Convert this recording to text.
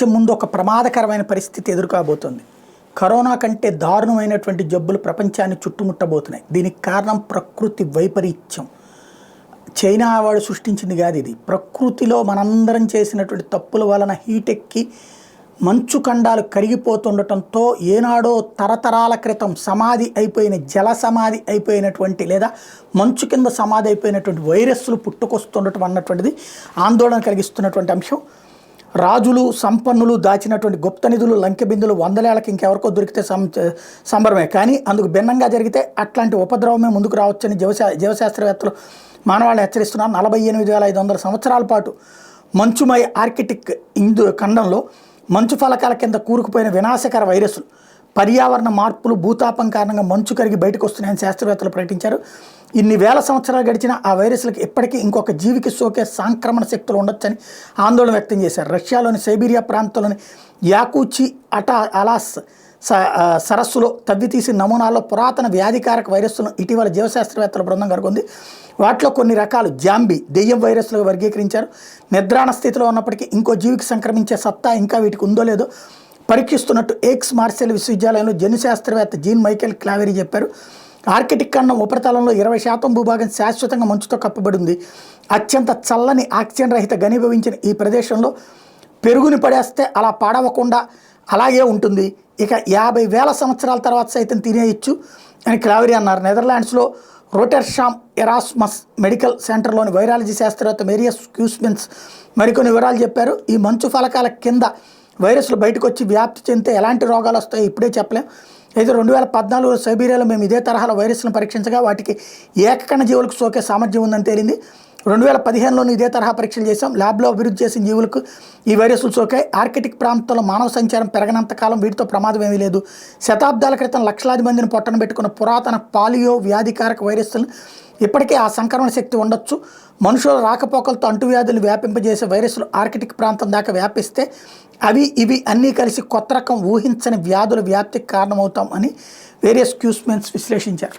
ప్రపంచం ముందు ఒక ప్రమాదకరమైన పరిస్థితి ఎదుర్కోబోతోంది. కరోనా కంటే దారుణమైనటువంటి జబ్బులు ప్రపంచాన్ని చుట్టుముట్టబోతున్నాయి. దీనికి కారణం ప్రకృతి వైపరీత్యం. చైనా వాడు సృష్టించింది కాదు ఇది. ప్రకృతిలో మనందరం చేసినటువంటి తప్పుల వలన హీట్ ఎక్కి మంచు ఖండాలు కరిగిపోతుండటంతో ఏనాడో తరతరాల క్రితం సమాధి అయిపోయిన జల సమాధి అయిపోయినటువంటి లేదా మంచు కింద సమాధి అయిపోయినటువంటి వైరస్లు పుట్టుకొస్తుండటం అన్నటువంటిది ఆందోళన కలిగిస్తున్నటువంటి అంశం. రాజులు సంపన్నులు దాచినటువంటి గుప్త నిధులు లంకె బిందులు వందలేళ్ళకి ఇంకెవరికో దొరికితే సంబరమే. కానీ అందుకు భిన్నంగా జరిగితే అట్లాంటి ఉపద్రవమే ముందుకు రావచ్చని జీవశాస్త్రవేత్తలు మానవాళిని హెచ్చరిస్తున్నారు. 48,500 సంవత్సరాల పాటు మంచుమయ ఆర్కిటిక్ ఖండంలో మంచు ఫలకాల కింద కూరుకుపోయిన వినాశకర వైరస్లు, పర్యావరణ మార్పులు, భూతాపం కారణంగా మంచు కరిగి బయటకు వస్తున్నాయని శాస్త్రవేత్తలు ప్రకటించారు. ఇన్ని వేల సంవత్సరాలు గడిచినా ఆ వైరస్లకు ఇప్పటికీ ఇంకొక జీవికి సోకే సంక్రమణ శక్తులు ఉండొచ్చని ఆందోళన వ్యక్తం చేశారు. రష్యాలోని సైబీరియా ప్రాంతంలోని యాకూచి అలాస్ సరస్సులో తవ్వితీసిన నమూనాల్లో పురాతన వ్యాధికారక వైరస్లను ఇటీవల జీవశాస్త్రవేత్తల బృందం కనుగొంది. వాటిలో కొన్ని రకాలు జాంబీ, దెయ్యం వైరస్లుగా వర్గీకరించారు. నిద్రాణ స్థితిలో ఉన్నప్పటికీ ఇంకో జీవికి సంక్రమించే సత్తా ఇంకా వీటికి ఉందో లేదో పరీక్షిస్తున్నట్టు ఎక్స్ మార్సెల్ విశ్వవిద్యాలయంలో జన్యుశాస్త్రవేత్త జీన్ మైకేల్ క్లావెరీ చెప్పారు. ఆర్కిటిక్ ఖండం ఉపరితలంలో 20% భూభాగం శాశ్వతంగా మంచుతో కప్పబడి ఉంది. అత్యంత చల్లని ఆక్సిజన్ రహిత ఘనీభవించిన ఈ ప్రదేశంలో పెరుగుని పడేస్తే అలా పాడవకుండా అలాగే ఉంటుంది. ఇక 50,000 సంవత్సరాల తర్వాత సైతం తినేయచ్చు అని క్లావెరీ అన్నారు. నెదర్లాండ్స్లో రోటర్షామ్ ఎరాస్మస్ మెడికల్ సెంటర్లోని వైరాలజీ శాస్త్రవేత్త మేరియస్ క్యూస్మెన్స్ మరికొన్ని వివరాలు చెప్పారు. ఈ మంచు ఫలకాల కింద వైరస్లు బయటకు వచ్చి వ్యాప్తి చెందితే ఎలాంటి రోగాలు వస్తాయో ఇప్పుడే చెప్పలేం. అయితే 2014 సైబీరియాలో మేము ఇదే తరహాలో వైరస్లను పరీక్షించగా వాటికి ఏకకణ జీవులకు సోకే సామర్థ్యం ఉందని తేలింది. 2015లోనూ ఇదే తరహా పరీక్షలు చేశాం. ల్యాబ్లో అభివృద్ధి చేసిన జీవులకు ఈ వైరస్లు సోకాయి. ఆర్కిటిక్ ప్రాంతంలో మానవ సంచారం పెరగనంతకాలం వీటితో ప్రమాదం ఏమీ లేదు. శతాబ్దాల క్రితం లక్షలాది మందిని పొట్టన పెట్టుకున్న పురాతన పాలియో వ్యాధికారక వైరస్లను ఇప్పటికే ఆ సంక్రమణ శక్తి ఉండొచ్చు. మనుషుల రాకపోకలతో అంటువ్యాధులు వ్యాపింపజేసే వైరస్లు ఆర్కిటిక్ ప్రాంతం దాకా వ్యాపిస్తే అవి ఇవి అన్నీ కలిసి కొత్త రకం ఊహించని వ్యాధుల వ్యాప్తికి కారణమవుతాం అని వేరియస్ క్యూస్మెన్స్ విశ్లేషించారు.